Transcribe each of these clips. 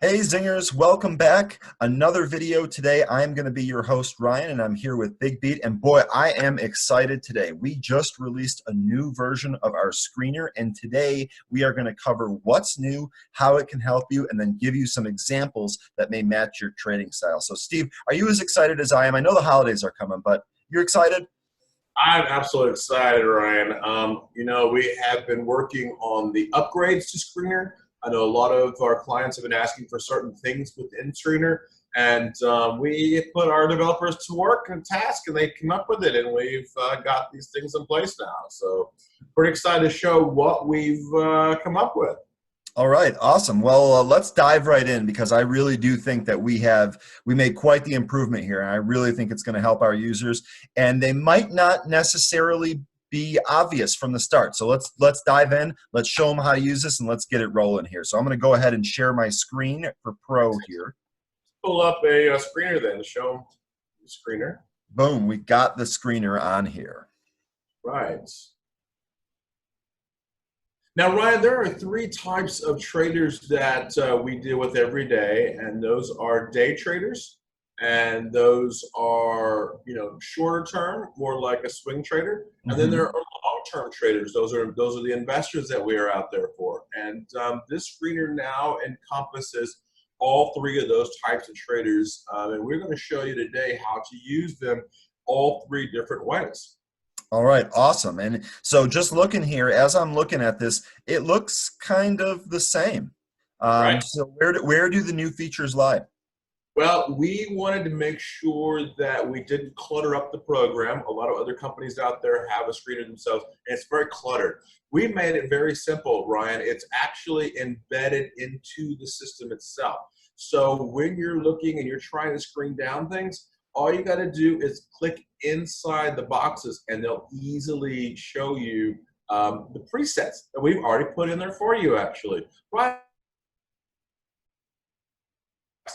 Hey Zingers, welcome back. Another video today. I am going to be your host Ryan, and I'm here with Big Beat. And boy, I am excited today. We just released a new version of our screener, and today we are going to cover what's new, how it can help you, and then give you some examples that may match your trading style. So Steve, are you as excited as I am? I know the holidays are coming, but you're excited? I'm absolutely excited, Ryan. We have been working on the upgrades to Screener. I know a lot of our clients have been asking for certain things within Screener, and we put our developers to work and task, and they came up with it, and we've got these things in place now. So pretty excited to show what we've come up with. All right, awesome. Well, let's dive right in because I really do think that we made quite the improvement here, and I really think it's going to help our users. And they might not necessarily be obvious from the start. So let's dive in. Let's show them how to use this, and let's get it rolling here. So I'm going to go ahead and share my screen for Pro here. Pull up a screener then to show them the screener. Boom, we got the screener on here. Right. Now, Ryan, there are three types of traders that we deal with every day, and those are day traders, and those are, shorter term, more like a swing trader, and then there are long-term traders. Those are the investors that we are out there for. And this screener now encompasses all three of those types of traders, and we're going to show you today how to use them all three different ways. All right, awesome. And so just looking here, as I'm looking at this, it looks kind of the same. Right. So where do the new features lie? Well, we wanted to make sure that we didn't clutter up the program. A lot of other companies out there have a screener themselves, and it's very cluttered. We made it very simple, Ryan. It's actually embedded into the system itself. So when you're looking and you're trying to screen down things, all you got to do is click inside the boxes, and they'll easily show you the presets that we've already put in there for you, actually. Right.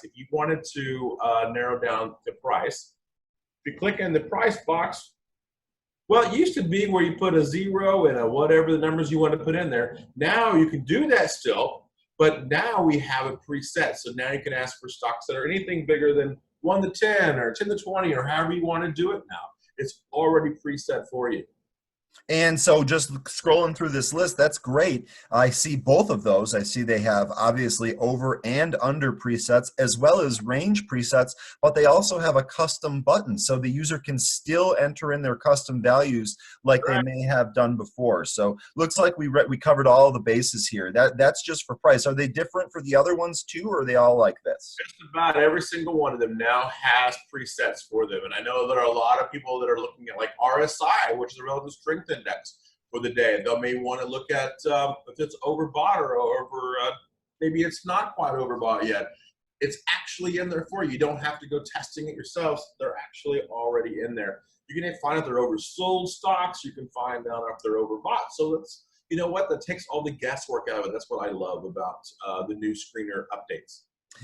If you wanted to narrow down the price, if you click in the price box, well, it used to be where you put a 0 and a whatever the numbers you want to put in there. Now you can do that still, but now we have a preset. So now you can ask for stocks that are anything bigger than 1 to 10 or 10 to 20 or however you want to do it now. It's already preset for you. And so just scrolling through this list, that's great. I see both of those. I see they have obviously over and under presets as well as range presets, but they also have a custom button. So the user can still enter in their custom values like they may have done before. So looks like we covered all the bases here. That's just for price. Are they different for the other ones too, or are they all like this? Just about every single one of them now has presets for them. And I know there are a lot of people that are looking at like RSI, which is the relative strength index for the day. They may want to look at if it's overbought or over, maybe it's not quite overbought yet. It's actually in there for you. You don't have to go testing it yourselves. They're actually already in there. You can find if they're oversold stocks. You can find out if they're overbought. So you know what? That takes all the guesswork out of it. That's what I love about the new screener updates.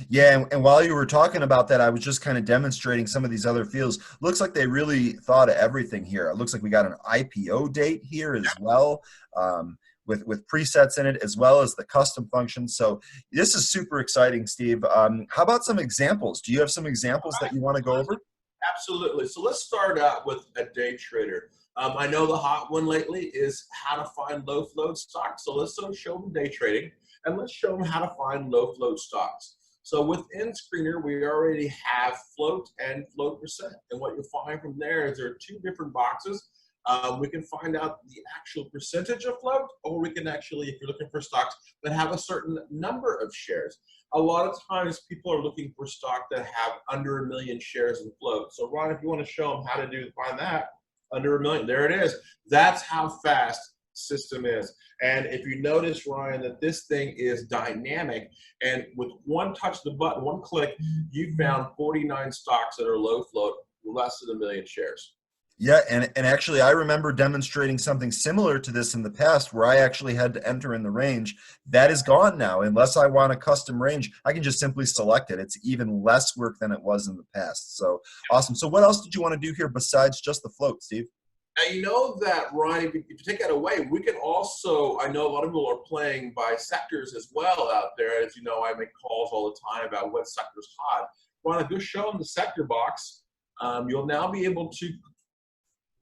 Yeah, and while you were talking about that, I was just kind of demonstrating some of these other fields. Looks like they really thought of everything here. It looks like we got an IPO date here as well, with presets in it, as well as the custom functions. So this is super exciting, Steve. How about some examples? Do you have some examples that you want to go over? Absolutely. So let's start out with a day trader. I know the hot one lately is how to find low float stocks. So let's show them day trading, and let's show them how to find low float stocks. So within Screener, we already have float and float percent. And what you'll find from there is there are two different boxes. We can find out the actual percentage of float, or we can actually, if you're looking for stocks that have a certain number of shares. A lot of times people are looking for stock that have under 1 million shares in float. So Ron, if you want to show them how to find that, under 1 million, there it is. That's how fast system is. And if you notice, Ryan, that this thing is dynamic, and with one touch of the button, one click, you found 49 stocks that are low float, less than 1 million shares. Yeah, and actually I remember demonstrating something similar to this in the past where I actually had to enter in the range. That is gone now. Unless I want a custom range, I can just simply select it. It's even less work than it was in the past. So awesome. So what else did you want to do here besides just the float, Steve? And you know that, Ryan, if you take that away, we can also, I know a lot of people are playing by sectors as well out there. As you know, I make calls all the time about what sector's hot. Well, if you show them the sector box, you'll now be able to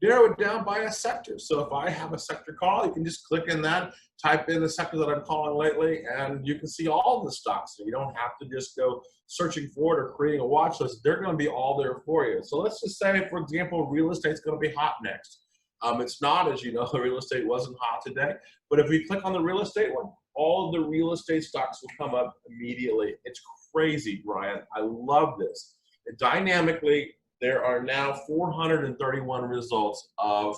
narrow it down by a sector. So if I have a sector call, you can just click in that, type in the sector that I'm calling lately, and you can see all of the stocks. So you don't have to just go searching for it or creating a watch list. They're going to be all there for you. So let's just say, for example, real estate's going to be hot next. It's not, as you know, the real estate wasn't hot today. But if we click on the real estate one, all of the real estate stocks will come up immediately. It's crazy, Ryan. I love this. Dynamically, there are now 431 results of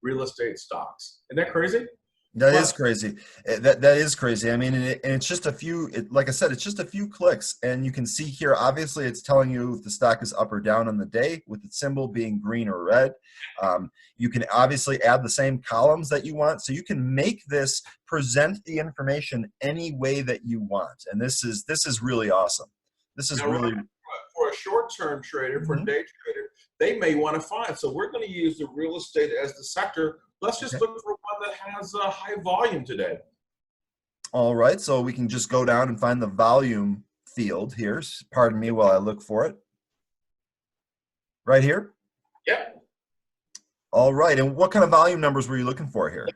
real estate stocks. Isn't that crazy? That is crazy. That is crazy. I mean, and it's just a few. Like I said, it's just a few clicks, and you can see here. Obviously, it's telling you if the stock is up or down on the day, with the symbol being green or red. You can obviously add the same columns that you want, so you can make this present the information any way that you want. And this is really awesome. This is now, really for a short-term trader, for a day trader, they may want to find. So we're going to use the real estate as the sector. Let's just look for one that has a high volume today. All right, so we can just go down and find the volume field here. Pardon me while I look for it. Right here? Yep. All right, and what kind of volume numbers were you looking for here?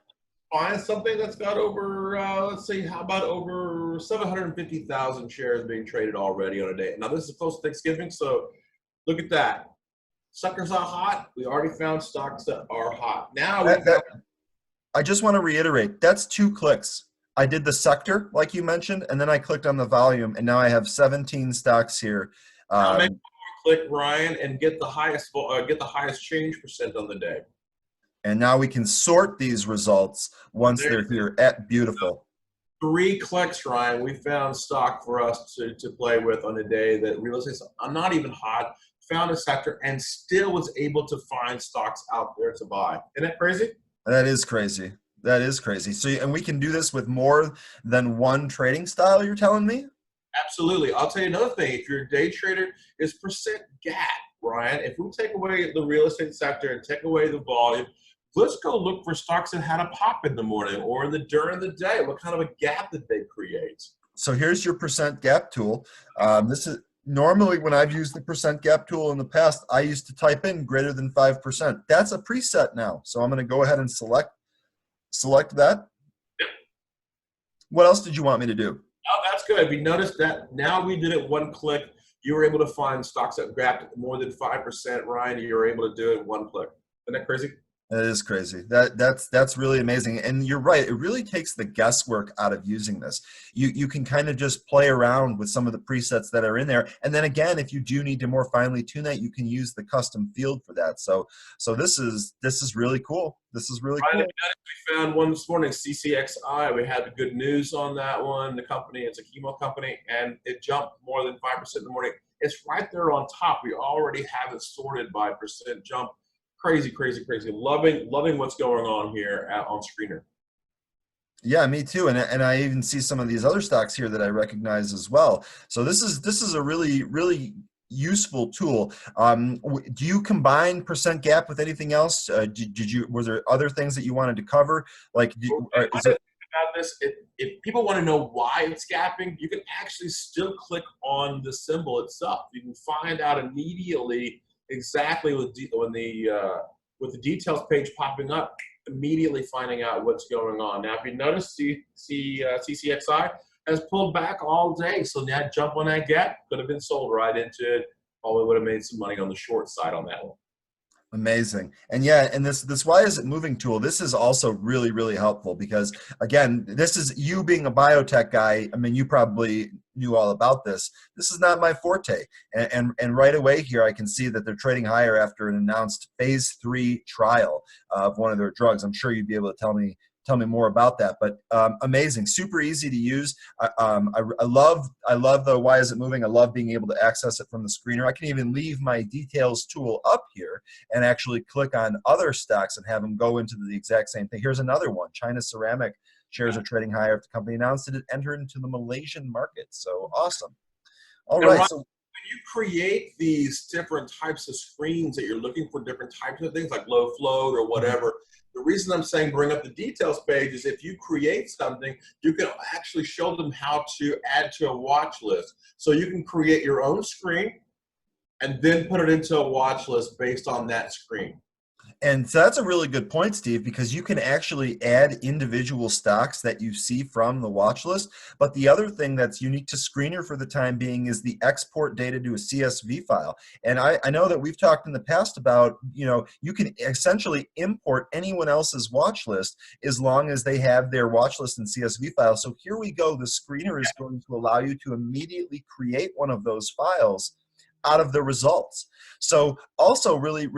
Find something that's got over, let's see, how about over 750,000 shares being traded already on a day. Now, this is close to Thanksgiving, so look at that. Suckers are hot. We already found stocks that are hot. Now, I just want to reiterate, that's 2 clicks. I did the sector, like you mentioned, and then I clicked on the volume, and now I have 17 stocks here. Make click, Ryan, and get the highest change percent on the day. And now we can sort these results once they're here. Beautiful. 3 clicks, Ryan. We found stock for us to play with on a day that real estate's not even hot. Found a sector and still was able to find stocks out there to buy. Isn't that crazy? That is crazy. That is crazy. So, and we can do this with more than one trading style, you're telling me? Absolutely. I'll tell you another thing. If you're a day trader, is percent gap, Ryan. If we take away the real estate sector and take away the volume, let's go look for stocks that had a pop in the morning or during the day. What kind of a gap did they create? So here's your percent gap tool. This is normally when I've used the percent gap tool in the past, I used to type in greater than 5%. That's a preset now. So I'm going to go ahead and select that. Yep. What else did you want me to do? Oh, that's good. If you noticed that now we did it 1 click, you were able to find stocks that gapped more than 5%, Ryan. You were able to do it 1 click. Isn't that crazy? That is crazy. That's really amazing. And you're right. It really takes the guesswork out of using this. You can kind of just play around with some of the presets that are in there. And then again, if you do need to more finely tune that, you can use the custom field for that. So this is really cool. This is really cool. We found one this morning, CCXI. We had the good news on that one. The company, it's a chemo company, and it jumped more than 5% in the morning. It's right there on top. We already have it sorted by percent jump. Crazy, crazy, crazy. Loving what's going on here on Screener. Yeah, me too. And I even see some of these other stocks here that I recognize as well. So this is a really, really useful tool. Do you combine percent gap with anything else? Were there other things that you wanted to cover? Like, about this, if people want to know why it's gapping, you can actually still click on the symbol itself. You can find out immediately exactly with the details page popping up, immediately finding out what's going on. Now, if you notice, CCXI has pulled back all day, so that jump on that gap could have been sold right into it. Probably would have made some money on the short side on that one. Amazing. And yeah, and this why is it moving tool, this is also really, really helpful because again, this is you being a biotech guy. I mean, you probably knew all about this. This is not my forte. And right away here, I can see that they're trading higher after an announced phase 3 trial of one of their drugs. I'm sure you'd be able to tell me more about that, but amazing, super easy to use. I love the why is it moving. I love being able to access it from the screener. I can even leave my details tool up here and actually click on other stocks and have them go into the exact same thing. Here's another one. China Ceramic shares are trading higher after the company announced it entered into the Malaysian market. So awesome. All right. So when you create these different types of screens that you're looking for different types of things like low float or whatever, the reason I'm saying bring up the details page is if you create something, you can actually show them how to add to a watch list. So you can create your own screen and then put it into a watch list based on that screen. And so that's a really good point, Steve, because you can actually add individual stocks that you see from the watch list. But the other thing that's unique to Screener for the time being is the export data to a CSV file. And I know that we've talked in the past about, you can essentially import anyone else's watch list as long as they have their watch list in CSV file. So here we go. The Screener is going to allow you to immediately create one of those files out of the results. So also really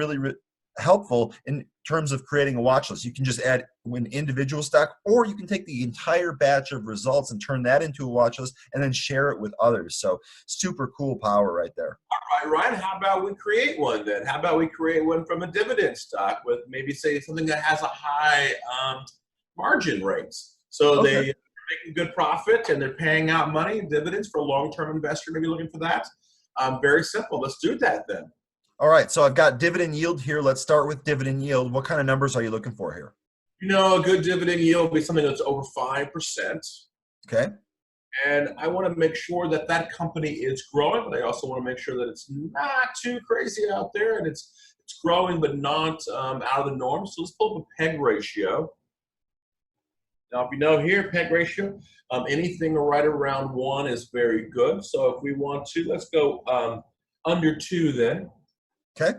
helpful in terms of creating a watch list. You can just add an individual stock, or you can take the entire batch of results and turn that into a watch list and then share it with others. So super cool power right there. All right, Ryan, how about we create one then? How about we create one from a dividend stock with maybe say something that has a high margin rates. So Okay. they're making good profit and they're paying out money in dividends for a long-term investor maybe looking for that. Very simple. Let's do that then. All right, so I've got dividend yield here. Let's start with dividend yield. What kind of numbers are you looking for here? A good dividend yield would be something that's over 5%. Okay. And I want to make sure that that company is growing, but I also want to make sure that it's not too crazy out there and it's growing but not out of the norm. So let's pull up a PEG ratio. Now, if you know here, PEG ratio, anything right around 1 is very good. So if we want to, let's go under 2 then. Okay.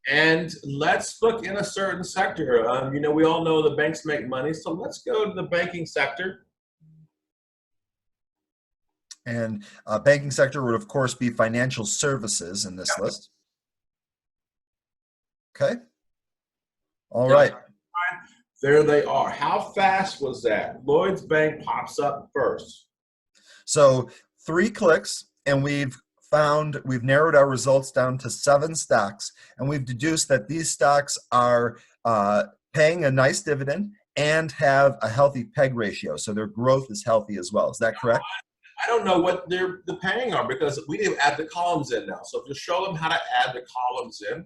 And let's look in a certain sector. We all know the banks make money, so let's go to the banking sector. And banking sector would, of course, be financial services in this list. Okay. All right. There they are. How fast was that? Lloyd's Bank pops up first. So 3 clicks, and we've narrowed our results down to 7 stocks, and we've deduced that these stocks are paying a nice dividend and have a healthy PEG ratio. So their growth is healthy as well. Is that correct? I don't know what the paying are because we didn't add the columns in now. So if you show them how to add the columns in.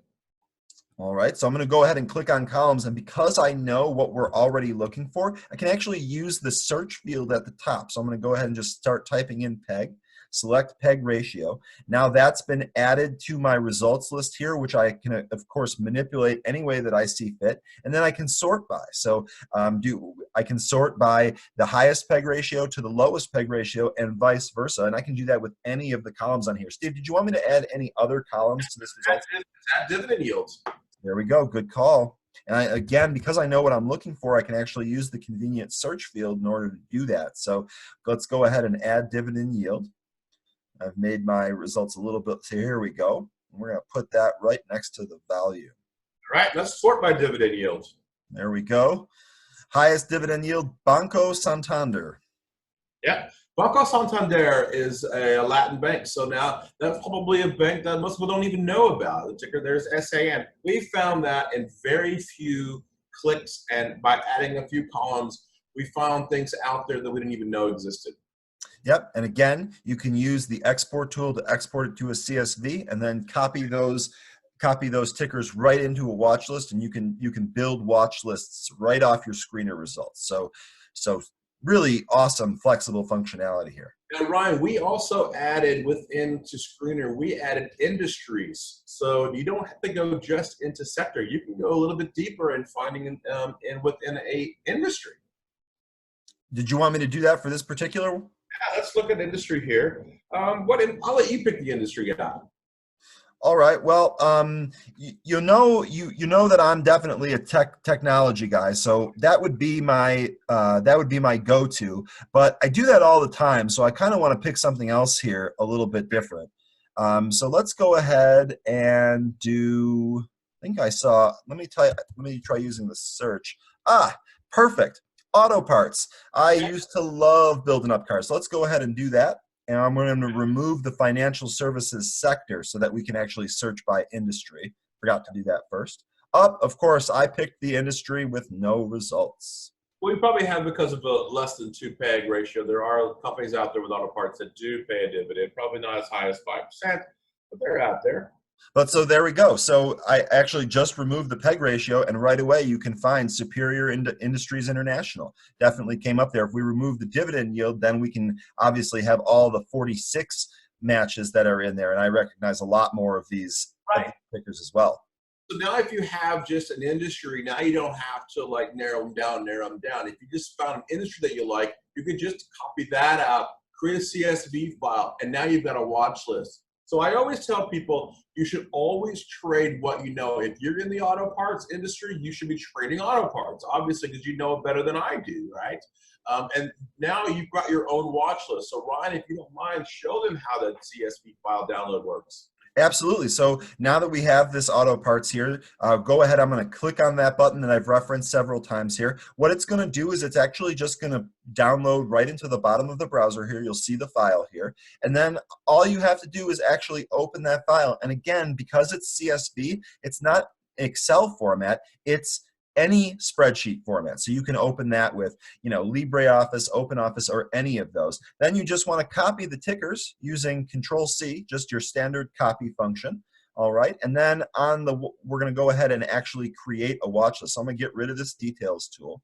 All right, so I'm going to go ahead and click on columns, and because I know what we're already looking for, I can actually use the search field at the top. So I'm going to go ahead and just start typing in PEG, select PEG ratio. Now that's been added to my results list here, which I can, of course, manipulate any way that I see fit, and then I can sort by. So I can sort by the highest PEG ratio to the lowest PEG ratio and vice versa, and I can do that with any of the columns on here. Steve, did you want me to add any other columns to this result? Add dividend yields. There we go. Good call. And again, because I know what I'm looking for, I can actually use the convenient search field in order to do that. So let's go ahead and add dividend yield. I've made my results a little bit, so here we go. And we're going to put that right next to the value. All right, let's sort by dividend yield. There we go. Highest dividend yield, Banco Santander. Yeah, Banco Santander is a Latin bank. So now that's probably a bank that most people don't even know about. The ticker there's SAN. We found that in very few clicks, and by adding a few columns, we found things out there that we didn't even know existed. Yep, and again, you can use the export tool to export it to a CSV, and then copy those tickers right into a watch list, and you can build watch lists right off your Screener results. So really awesome, flexible functionality here. And Ryan, we also added within to Screener, we added industries. So you don't have to go just into sector. You can go a little bit deeper in finding within a industry. Did you want me to do that for this particular one? Yeah, let's look at industry here. I'll let you pick the industry out. All right. Well, you know that I'm definitely a technology guy, so that would be my go-to. But I do that all the time, so I kind of want to pick something else here, a little bit different. So let's go ahead and do. I think I saw. Let me try using the search. Perfect. Auto parts. I used to love building up cars. So let's go ahead and do that. And I'm going to remove the financial services sector so that we can actually search by industry. Forgot to do that first. Of course, I picked the industry with no results. Well, you probably have because of a less than 2 peg ratio. There are companies out there with auto parts that do pay a dividend, probably not as high as 5%, but they're out there. But so there we go. So I actually just removed the peg ratio, and right away you can find Superior Industries International. Definitely came up there. If we remove the dividend yield, then we can obviously have all the 46 matches that are in there, and I recognize a lot more of these tickers as well. So now if you have just an industry, now you don't have to like narrow them down. If you just found an industry that you like, you can just copy that out, create a CSV file, and now you've got a watch list. So I always tell people you should always trade what you know. If you're in the auto parts industry, you should be trading auto parts, obviously, because you know it better than I do, right? And now you've got your own watch list. So Ryan, if you don't mind, show them how that CSV file download works. Absolutely. So now that we have this auto parts here, go ahead. I'm going to click on that button that I've referenced several times here. What it's going to do is it's actually just going to download right into the bottom of the browser here. You'll see the file here. And then all you have to do is actually open that file. And again, because it's CSV, it's not Excel format. It's any spreadsheet format. So you can open that with, LibreOffice, OpenOffice, or any of those. Then you just want to copy the tickers using Control-C, just your standard copy function. All right, and then we're going to go ahead and actually create a watch list. So I'm going to get rid of this details tool.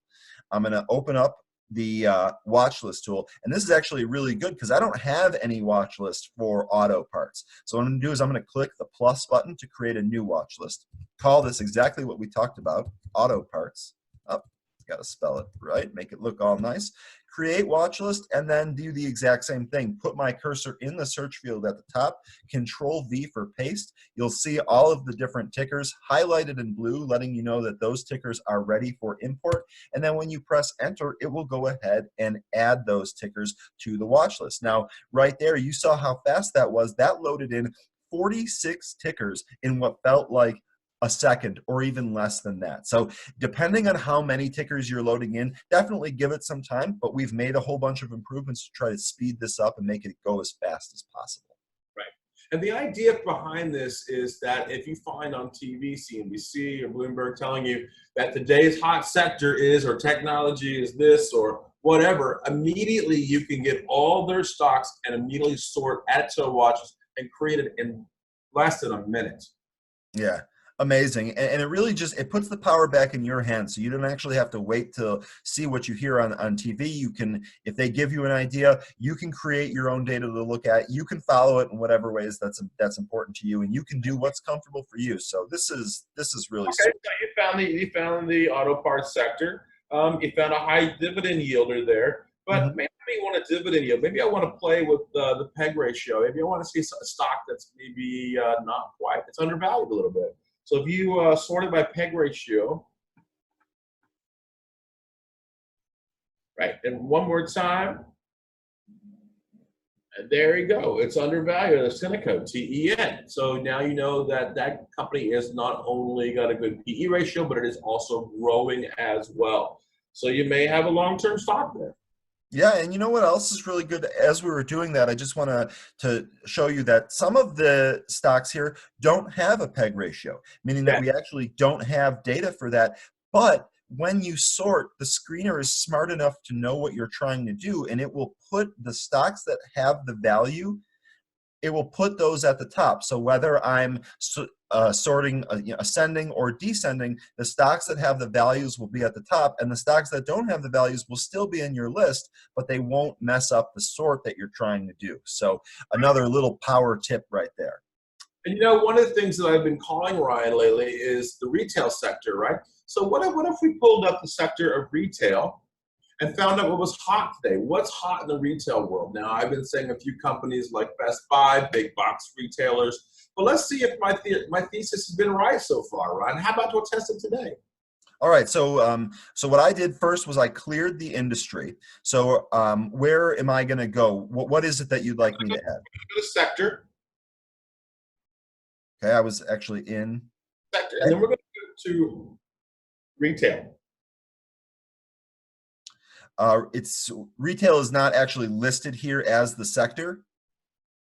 I'm going to open up the watch list tool, and this is actually really good because I don't have any watch list for auto parts. So what I'm going to do is I'm going to click the plus button to create a new watch list. Call this exactly what we talked about, auto parts. Oh, got to spell it right, make it look all nice. Create watch list, and then do the exact same thing. Put my cursor in the search field at the top, Control V for paste. You'll see all of the different tickers highlighted in blue, letting you know that those tickers are ready for import. And then when you press enter, it will go ahead and add those tickers to the watch list. Now, right there, you saw how fast that was. That loaded in 46 tickers in what felt like a second or even less than that. So depending on how many tickers you're loading in, definitely give it some time, but we've made a whole bunch of improvements to try to speed this up and make it go as fast as possible. Right. And the idea behind this is that if you find on TV, CNBC or Bloomberg telling you that today's hot sector is, or technology is this, or whatever, immediately you can get all their stocks and immediately sort, add it to a watch and create it in less than a minute. Yeah. Amazing. And it really it puts the power back in your hands. So you don't actually have to wait to see what you hear on TV. You can, if they give you an idea, you can create your own data to look at. You can follow it in whatever ways that's important to you, and you can do what's comfortable for you. So this is really okay. So you found the auto parts sector. You found a high dividend yielder there. But maybe I want a dividend yield. Maybe I want to play with the peg ratio. Maybe I want to see a stock that's maybe not quite, it's undervalued a little bit. So if you sort it by peg ratio, right, and one more time, and there you go. It's undervalued. It's Cineco, TEN. So now you know that that company is not only got a good PE ratio, but it is also growing as well. So you may have a long-term stock there. Yeah, and you know what else is really good? As we were doing that, I just want to show you that some of the stocks here don't have a peg ratio, meaning that we actually don't have data for that. But when you sort, the screener is smart enough to know what you're trying to do, and it will put the stocks that have the value, it will put those at the top. So whether I'm sorting ascending or descending, the stocks that have the values will be at the top, and the stocks that don't have the values will still be in your list, but they won't mess up the sort that you're trying to do. So another little power tip right there. And one of the things that I've been calling, Ryan, lately is the retail sector, right? So what if we pulled up the sector of retail and found out what was hot today? What's hot in the retail world? Now, I've been saying a few companies like Best Buy, big box retailers, but let's see if my thesis has been right so far, Ryan. How about we'll test it today? All right, so so what I did first was I cleared the industry. So where am I going to go? What is it that you'd like me to add? The sector. Okay, I was actually in sector, and then we're going to go to retail. Retail is not actually listed here as the sector.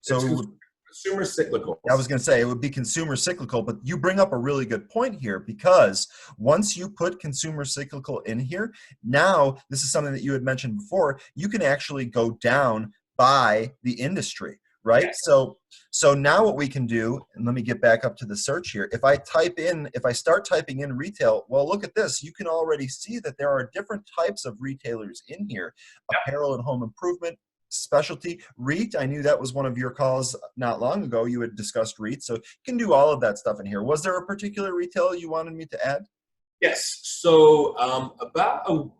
So Consumer I cyclicals. was going to say it would be consumer cyclical, but you bring up a really good point here, because once you put consumer cyclical in here, now this is something that you had mentioned before, you can actually go down by the industry, right? Yes. So now what we can do, and let me get back up to the search here. If I start typing in retail, well, look at this. You can already see that there are different types of retailers in here: apparel and home improvement, specialty, REIT. I knew that was one of your calls not long ago. You had discussed REIT, so you can do all of that stuff in here. Was there a particular retailer you wanted me to add? Yes. So about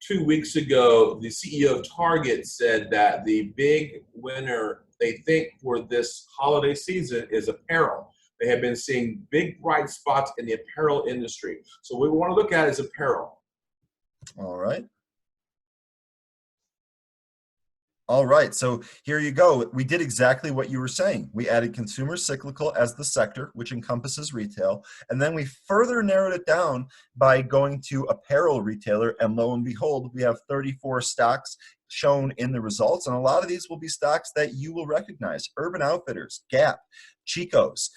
2 weeks ago, the CEO of Target said that the big winner they think for this holiday season is apparel. They have been seeing big bright spots in the apparel industry. So what we want to look at is apparel. All right. All right, so here you go. We did exactly what you were saying. We added consumer cyclical as the sector, which encompasses retail, and then we further narrowed it down by going to apparel retailer, and lo and behold, we have 34 stocks shown in the results, and a lot of these will be stocks that you will recognize: Urban Outfitters, Gap, Chico's,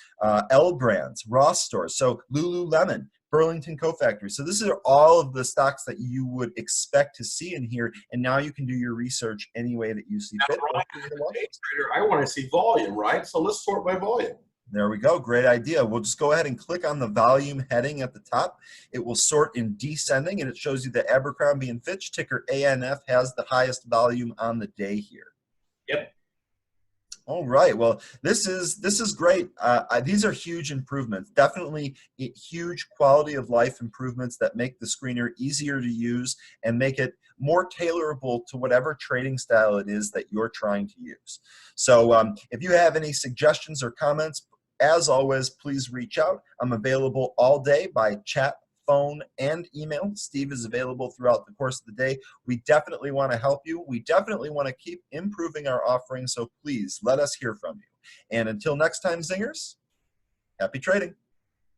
L Brands, Ross Stores, so Lululemon, Burlington Co-Factory. So this are all of the stocks that you would expect to see in here, and now you can do your research any way that you see Now, fit. Brian, as a day trader, I want to see volume, right? So let's sort by volume. There we go. Great idea. We'll just go ahead and click on the volume heading at the top. It will sort in descending, and it shows you that Abercrombie and Fitch, ticker ANF, has the highest volume on the day here. Yep. All right. Well, this is great. These are huge improvements. Definitely huge quality of life improvements that make the screener easier to use and make it more tailorable to whatever trading style it is that you're trying to use. So if you have any suggestions or comments, as always, please reach out. I'm available all day by chat, phone, and email. Steve is available throughout the course of the day. We definitely want to help you. We definitely want to keep improving our offering, so please let us hear from you. And until next time, Zingers, happy trading.